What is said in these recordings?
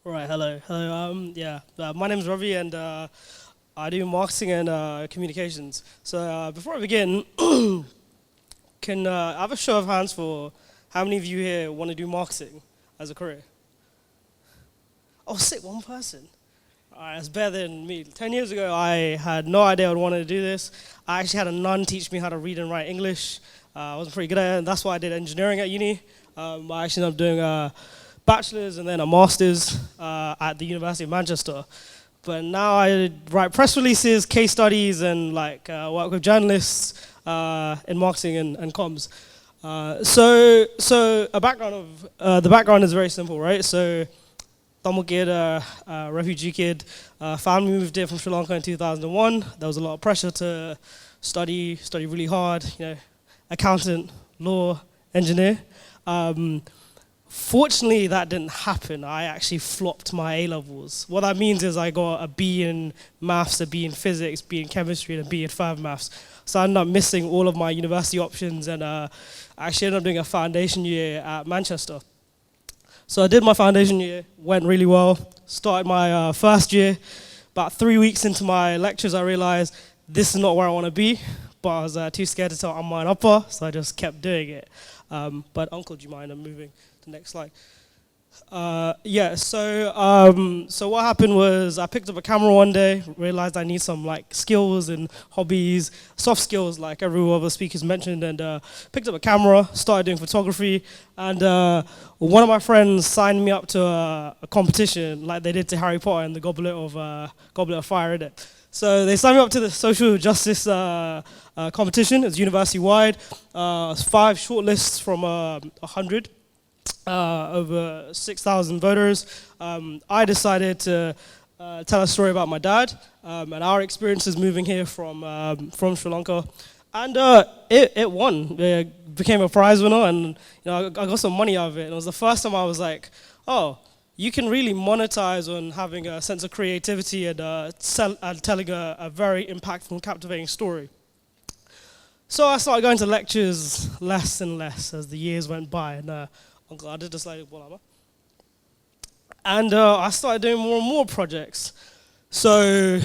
Right, hello. My name is Ravi and I do marketing and communications. So before I begin, can I have a show of hands for how many of you here want to do marketing as a career? Oh, sick, one person. All right, that's better than me. 10 years ago, I had no idea I wanted to do this. I actually had a nun teach me how to read and write English. I wasn't pretty good at it, and that's why I did engineering at uni. I actually ended up doing a bachelor's and then a master's at the University of Manchester. But now I write press releases, case studies, and work with journalists in marketing and comms. So a background of the background is very simple, right? So Tamil kid, refugee kid, family moved here from Sri Lanka in 2001. There was a lot of pressure to study really hard, accountant, law, engineer. Fortunately, that didn't happen. I actually flopped my A-levels. What that means is I got a B in maths, a B in physics, B in chemistry, and a B in further maths. So I ended up missing all of my university options, and I actually ended up doing a foundation year at Manchester. So I did my foundation year, went really well, started my first year. About 3 weeks into my lectures, I realized this is not where I want to be, but I was too scared to tell Amma and Appa, so I just kept doing it. But Uncle, do you mind? I'm moving to the next slide. So what happened was I picked up a camera one day, realized I need some skills and hobbies, soft skills like every other speakers mentioned, and picked up a camera, started doing photography, and one of my friends signed me up to a competition like they did to Harry Potter and the Goblet of Fire in it. So they signed me up to the social justice competition. It's university-wide. 5 shortlists from 100. Over 6,000 voters. I decided to tell a story about my dad and our experiences moving here from Sri Lanka, and it won. It became a prize winner, and I got some money out of it. And it was the first time I was like, oh, you can really monetize on having a sense of creativity and telling a very impactful and captivating story. So I started going to lectures less and less as the years went by, and I did the slide. And I started doing more and more projects. So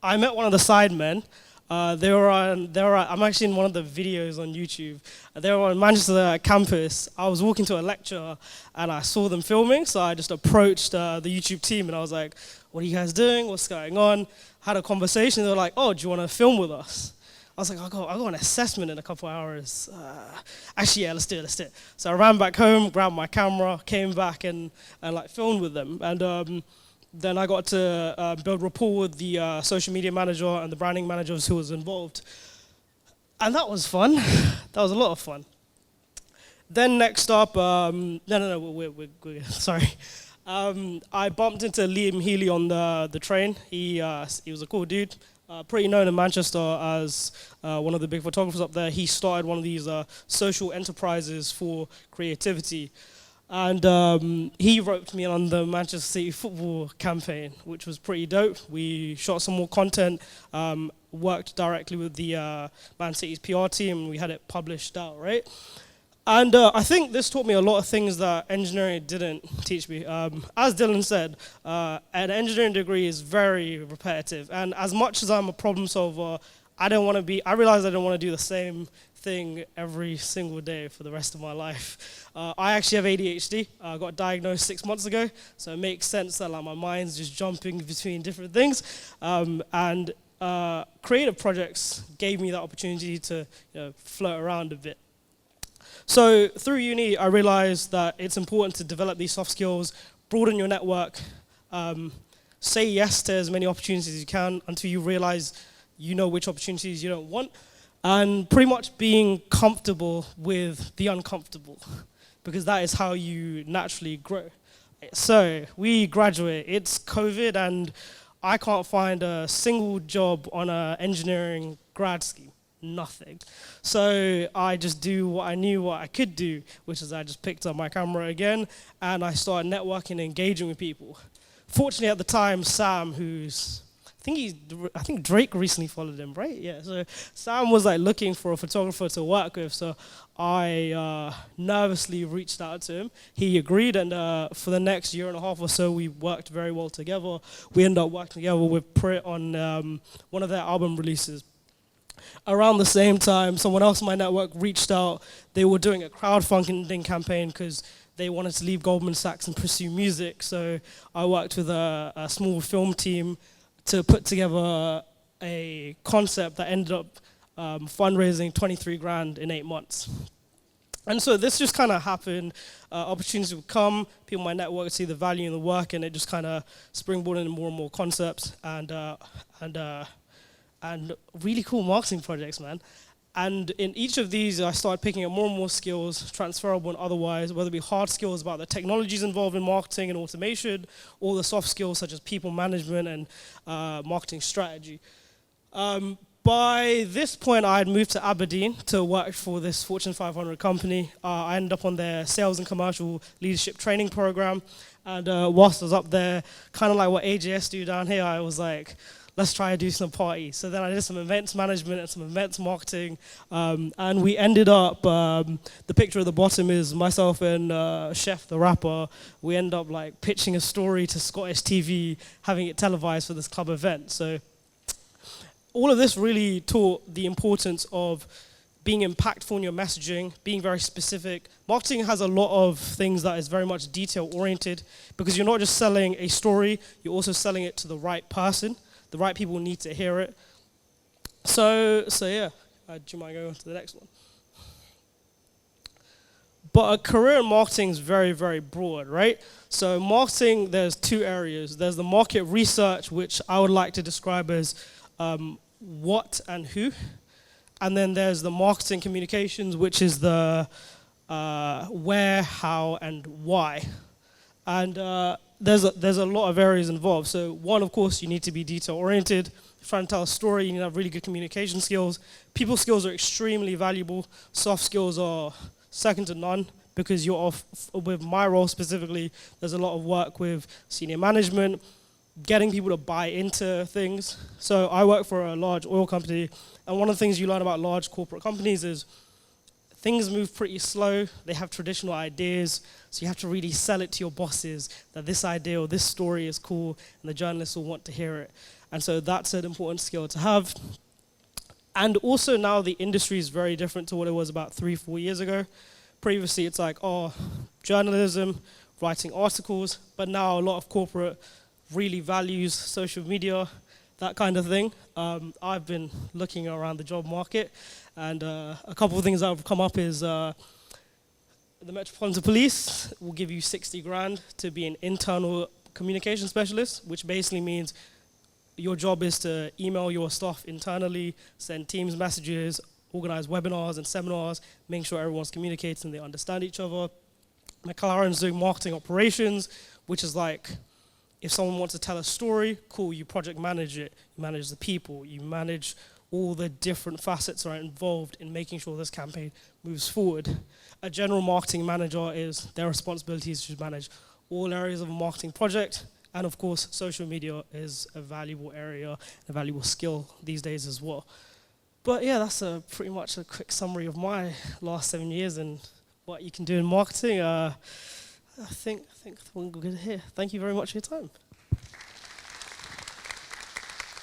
I met one of the sidemen. I'm actually in one of the videos on YouTube. They were on Manchester campus. I was walking to a lecture and I saw them filming, so I just approached the YouTube team and I was like, what are you guys doing? What's going on? Had a conversation. They were like, oh, do you want to film with us? I was like, I got an assessment in a couple hours. Actually, yeah, let's do it. So I ran back home, grabbed my camera, came back and filmed with them. And then I got to build rapport with the social media manager and the branding managers who was involved. And that was fun. That was a lot of fun. Then next up, we're sorry. I bumped into Liam Healy on the train. He was a cool dude. Pretty known in Manchester as one of the big photographers up there. He started one of these social enterprises for creativity. And he roped me on the Manchester City football campaign, which was pretty dope. We shot some more content, worked directly with the Man City's PR team, and we had it published out, right? And I think this taught me a lot of things that engineering didn't teach me. As Dylan said, an engineering degree is very repetitive. And as much as I'm a problem solver, I realized I don't want to do the same thing every single day for the rest of my life. I actually have ADHD. I got diagnosed 6 months ago, so it makes sense that my mind's just jumping between different things. And creative projects gave me that opportunity to float around a bit. So through uni, I realized that it's important to develop these soft skills, broaden your network, say yes to as many opportunities as you can until you realize you know which opportunities you don't want, and pretty much being comfortable with the uncomfortable, because that is how you naturally grow. So we graduate, it's COVID, and I can't find a single job on an engineering grad scheme. Nothing. So I just do what I knew what I could do, which is I just picked up my camera again and I started networking and engaging with people. Fortunately at the time, Sam, who's I think Drake recently followed him, right? Yeah. So Sam was like looking for a photographer to work with. So I nervously reached out to him. He agreed, and for the next year and a half or so, we worked very well together. We ended up working together with Pritt on one of their album releases. Around the same time, someone else in my network reached out. They were doing a crowdfunding campaign because they wanted to leave Goldman Sachs and pursue music. So I worked with a small film team to put together a concept that ended up fundraising 23 grand in 8 months. And so this just kind of happened. Opportunities would come, people in my network would see the value in the work, and it just kind of springboarded into more and more concepts and really cool marketing projects, man. And in each of these, I started picking up more and more skills, transferable and otherwise, whether it be hard skills about the technologies involved in marketing and automation, or the soft skills such as people management and marketing strategy. By this point, I had moved to Aberdeen to work for this Fortune 500 company. I ended up on their sales and commercial leadership training program. And whilst I was up there, kind of like what AJS do down here, I was like, let's try to do some party. So then I did some events management and some events marketing. And we ended up, the picture at the bottom is myself and Chef the rapper. We ended up like pitching a story to Scottish TV, having it televised for this club event. So all of this really taught the importance of being impactful in your messaging, being very specific. Marketing has a lot of things that is very much detail-oriented because you're not just selling a story, you're also selling it to the right person. The right people need to hear it. So yeah, do you mind going on to the next one? But a career in marketing is very, very broad, right? So marketing, there's two areas. There's the market research, which I would like to describe as what and who. And then there's the marketing communications, which is the where, how, and why. And there's a lot of areas involved. So one, of course, you need to be detail-oriented. If you're trying to tell a story, you need to have really good communication skills. People skills are extremely valuable. Soft skills are second to none because you're off, with my role specifically, there's a lot of work with senior management, getting people to buy into things. So I work for a large oil company, and one of the things you learn about large corporate companies is things move pretty slow. They have traditional ideas, so you have to really sell it to your bosses that this idea or this story is cool, and the journalists will want to hear it. And so that's an important skill to have. And also now the industry is very different to what it was about 3-4 years ago. Previously it's like, journalism, writing articles, but now a lot of corporate really values social media, that kind of thing. I've been looking around the job market, and a couple of things that have come up is the Metropolitan Police will give you 60 grand to be an internal communication specialist, which basically means your job is to email your staff internally, send Teams messages, organize webinars and seminars, make sure everyone's communicating and they understand each other. McLaren's doing marketing operations, which is like, if someone wants to tell a story, cool, you project manage it, you manage the people, you manage all the different facets that are involved in making sure this campaign moves forward. A general marketing manager is, their responsibility is to manage all areas of a marketing project, and of course, social media is a valuable area, a valuable skill these days as well. But yeah, that's pretty much a quick summary of my last 7 years and what you can do in marketing. I think we're good here. Thank you very much for your time.